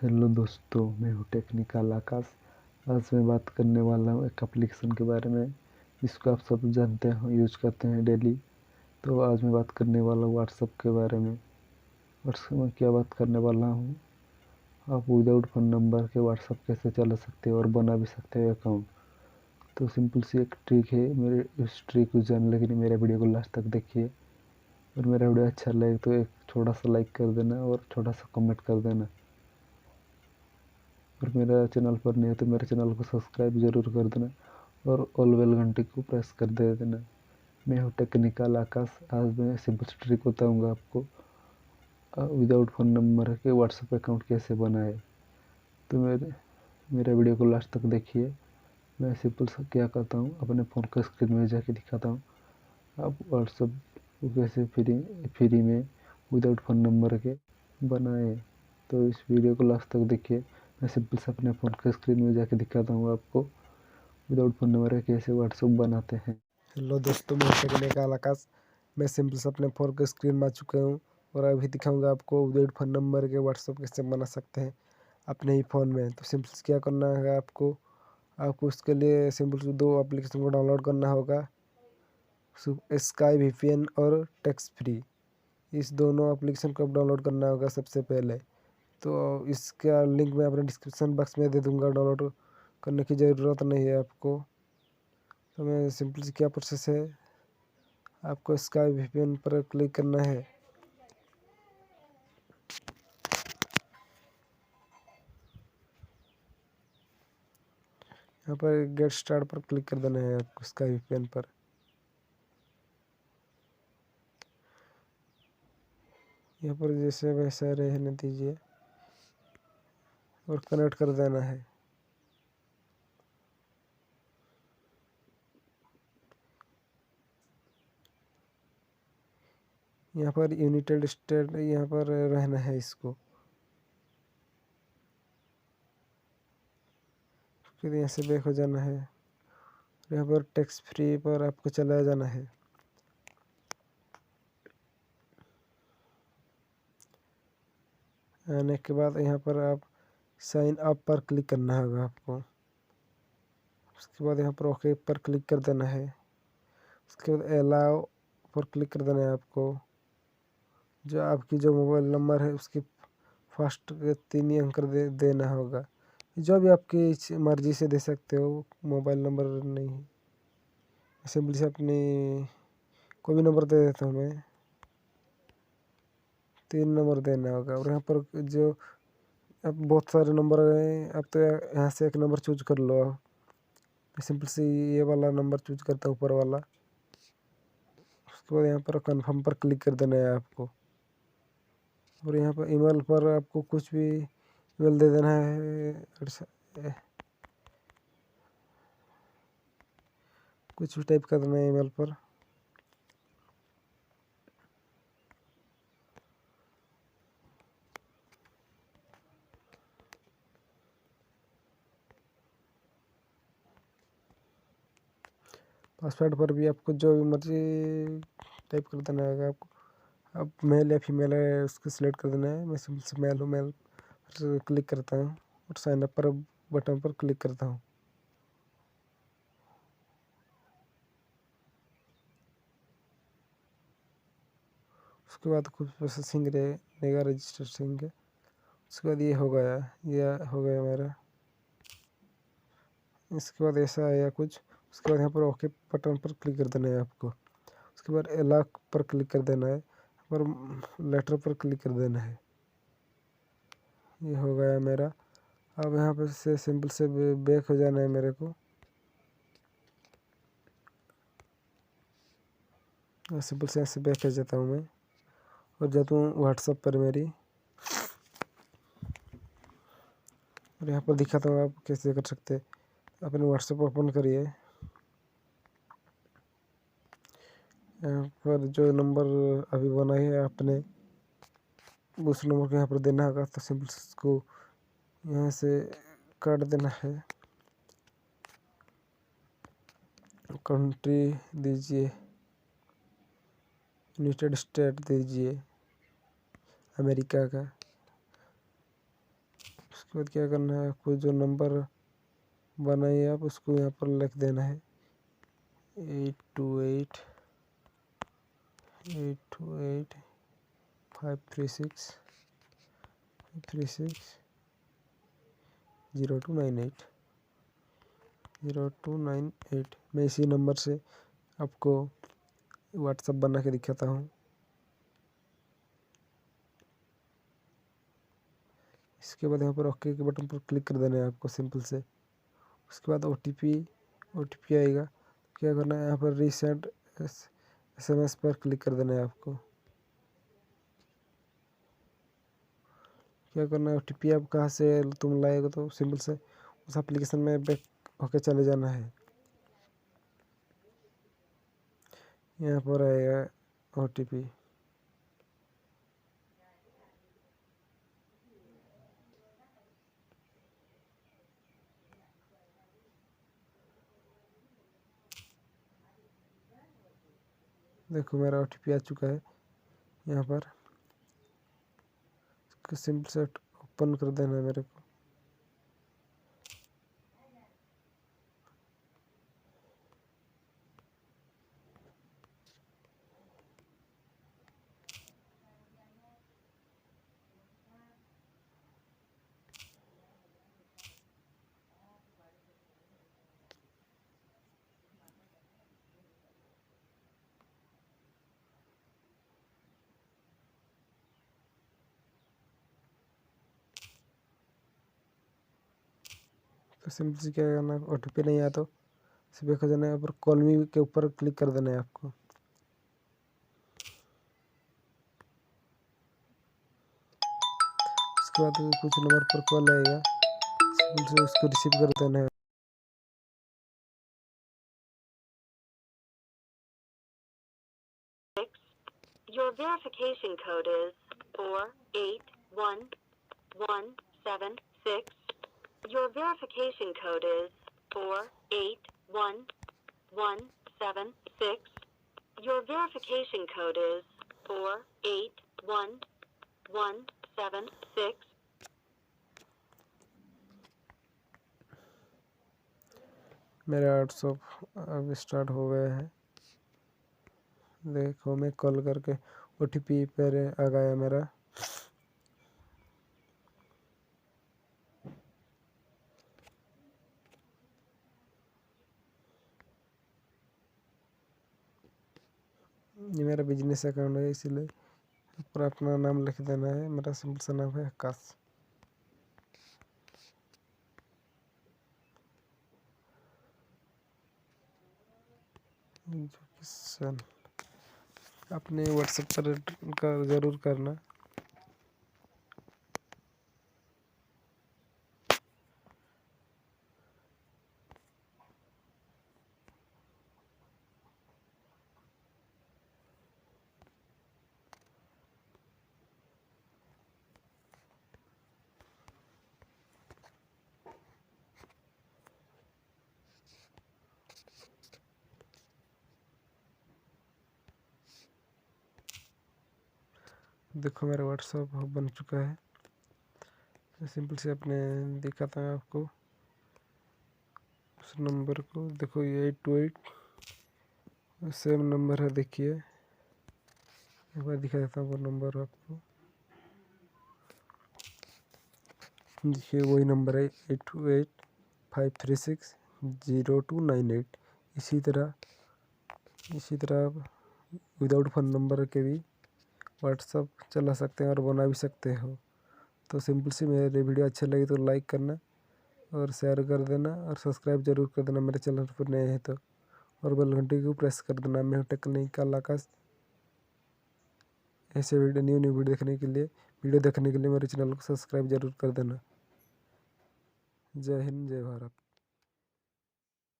Hello दोस्तों, मैं हूँ टेक्निकल आकाश। आज मैं बात करने वाला हूँ एक एप्लीकेशन के बारे में जिसको आप सब जानते हैं, यूज करते हैं डेली। तो आज मैं बात करने वाला हूँ व्हाट्सएप के बारे में। व्हाट्सएप में क्या बात करने वाला हूँ, आप विदाउट फ़ोन नंबर के व्हाट्सएप कैसे चला सकते हो और बना भी सकते हो अकाउंट। तो सिंपल सी एक ट्रिक है। मेरे इस ट्रिक को जानने के लिए मेरे वीडियो को लास्ट तक देखिए, और मेरा वीडियो अच्छा लगे तो एक छोटा सा लाइक कर देना और छोटा सा कमेंट कर देना। और मेरा चैनल पर नहीं है तो मेरे चैनल को सब्सक्राइब ज़रूर कर देना और ऑल बेल घंटे को प्रेस कर दे देना। मैं हूँ टेक्निकल आकाश। आज मैं सिंपल ट्रिक बताऊँगा आपको विदाउट फ़ोन नंबर के व्हाट्सएप अकाउंट कैसे बनाए। तो मेरा वीडियो को लास्ट तक देखिए। मैं सिंपल सा क्या करता हूँ, अपने फ़ोन का स्क्रीन में जाके दिखाता हूँ आप व्हाट्सएप को कैसे फ्री में विदाउट फ़ोन नंबर के बनाए। तो इस वीडियो को लास्ट तक देखिए। मैं सिंपल से अपने फ़ोन के स्क्रीन में जाके दिखाता हूँ आपको विदाउट फ़ोन नंबर के कैसे व्हाट्सएप बनाते हैं। हेलो दोस्तों, मैं टेक्निकल आकाश। मैं सिंपल से अपने फ़ोन के स्क्रीन में आ चुका हूँ और अभी दिखाऊंगा आपको विदाउट फ़ोन नंबर के व्हाट्सएप कैसे बना सकते हैं अपने ही फ़ोन में। तो सिंपल से क्या करना है आपको इसके लिए सिंपल से दो एप्लीकेशन को डाउनलोड करना होगा, स्काई वीपीएन और टैक्स फ्री। इस दोनों एप्लीकेशन को डाउनलोड करना होगा सबसे पहले। तो इसका लिंक मैं अपने डिस्क्रिप्शन बॉक्स में दे दूँगा। डाउनलोड करने की ज़रूरत नहीं है आपको। तो मैं सिंपल से क्या प्रोसेस है, आपको स्काई वीपीएन पर क्लिक करना है। यहाँ पर गेट स्टार्ट पर क्लिक कर देना है आपको स्काई वीपीएन पर। यहाँ पर जैसे वैसा रहने दीजिए और कनेक्ट कर देना है। यहाँ पर यूनाइटेड स्टेट यहाँ पर रहना है इसको। फिर यहाँ से बैक हो जाना है। यहाँ पर टैक्स फ्री पर आपको चला जाना है। आने के बाद यहाँ पर आप साइन अप पर क्लिक करना होगा आपको। उसके बाद यहाँ पर ओके पर क्लिक कर देना है। उसके बाद अलाउ पर क्लिक कर देना है आपको। जो आपकी जो मोबाइल नंबर है उसकी फर्स्ट के 3 ही अंक देना होगा। जो भी आपकी मर्ज़ी से दे सकते हो, मोबाइल नंबर नहीं। सिंपली से अपनी कोई भी नंबर दे देता हूँ मैं। 3 नंबर देना होगा। और यहाँ पर जो अब बहुत सारे नंबर हैं, अब तो यहाँ से एक नंबर चूज कर लो। मैं सिंपल से ये वाला नंबर चूज करता हूँ, ऊपर वाला। उसके बाद यहाँ पर कन्फर्म पर क्लिक कर देना है आपको। और यहाँ पर ईमेल पर आपको कुछ भी ईमेल दे देना है। कुछ भी टाइप कर देना है ईमेल पर। पासवर्ड पर भी आपको जो भी मर्जी टाइप कर देना है आपको। अब मेल या फीमेल है उसको सिलेक्ट कर देना है। मैं सिंपल से मेल हूँ, मेल पर क्लिक करता हूँ और साइन अप पर बटन पर क्लिक करता हूँ। उसके बाद कुछ प्रोसेसिंग रहेगा, रजिस्टरिंग। उसके बाद ये हो गया मेरा। इसके बाद ऐसा आया कुछ। उसके बाद यहाँ पर ओके बटन पर क्लिक कर देना है आपको। उसके बाद अलाउ पर क्लिक कर देना है और लेटर पर क्लिक कर देना है। ये हो गया मेरा। अब यहाँ पर से सिंपल से बैक हो जाना है मेरे को। सिंपल से ऐसे बैक हो जाता हूँ मैं और जाता हूँ व्हाट्सएप पर मेरी। और यहाँ पर दिखाता हूँ आप कैसे कर सकते हैं। अपने व्हाट्सएप ओपन करिए। यहाँ पर जो नंबर अभी बनाए है आपने, उस नंबर को यहाँ पर देना होगा। तो सिंपल से इसको यहाँ से काट देना है। कंट्री दीजिए, यूनाइटेड स्टेट दीजिए, अमेरिका का। उसके बाद क्या करना है, आपको जो नंबर बनाइए आप उसको यहाँ पर लिख देना है 828853600298 मैं इसी नंबर से आपको व्हाट्सअप बना के दिखाता हूँ। इसके बाद यहाँ पर ओके के बटन पर क्लिक कर देना है आपको सिंपल से। उसके बाद ओटीपी आएगा, क्या करना है, यहाँ पर रीसेंड एसएमएस पर क्लिक कर देना है आपको। क्या करना है, ओटीपी आप कहाँ से तुम लाएगा, तो सिंपल से उस एप्लीकेशन में बैक होके चले जाना है। यहाँ पर आएगा ओटीपी, देखो मेरा ओटीपी आ चुका है। यहाँ पर सिंपल से ओपन कर देना है मेरे को। तो सिंपल से क्या करना है, ओटीपी नहीं आया तो सिर्फ हो जाना है, यहाँ पर कॉल मी के ऊपर क्लिक कर देना है आपको। उसके बाद कुछ नंबर पर कॉल आएगा, सिंपल से उसको रिसीव कर देना है। Your verification code is 481176. Your verification code is 481176. Your verification code is 481176. मेरा व्हाट्सअप अब स्टार्ट हो गया है। देखो मैं कॉल करके ओटीपी पर आ गया मेरा। ये मेरा बिजनेस अकाउंट है, इसीलिए ऊपर अपना नाम लिख देना है। मेरा सिंपल सा नाम है आकाश। एजुकेशन अपने व्हाट्सएप पर का ज़रूर करना। देखो मेरा व्हाट्सएप बन चुका है। सिंपल से अपने दिखाता है आपको उस नंबर को। देखो ये 828 सेम नंबर है, देखिए एक बार दिखा देता हूँ वो नंबर आपको। देखिए वही नंबर है 8285360298। इसी तरह आप विदाउट फ़ोन नंबर के भी व्हाट्सअप चला सकते हैं और बना भी सकते हो। तो सिंपल सी मेरे वीडियो अच्छे लगे तो लाइक करना और शेयर कर देना और सब्सक्राइब जरूर कर देना मेरे चैनल पर नए हैं तो, और बेल घंटी को प्रेस कर देना। मैं हूँ टेक्निकल आकाश। ऐसे न्यू वीडियो देखने के लिए मेरे चैनल को सब्सक्राइब जरूर कर देना। जय हिंद, जय भारत।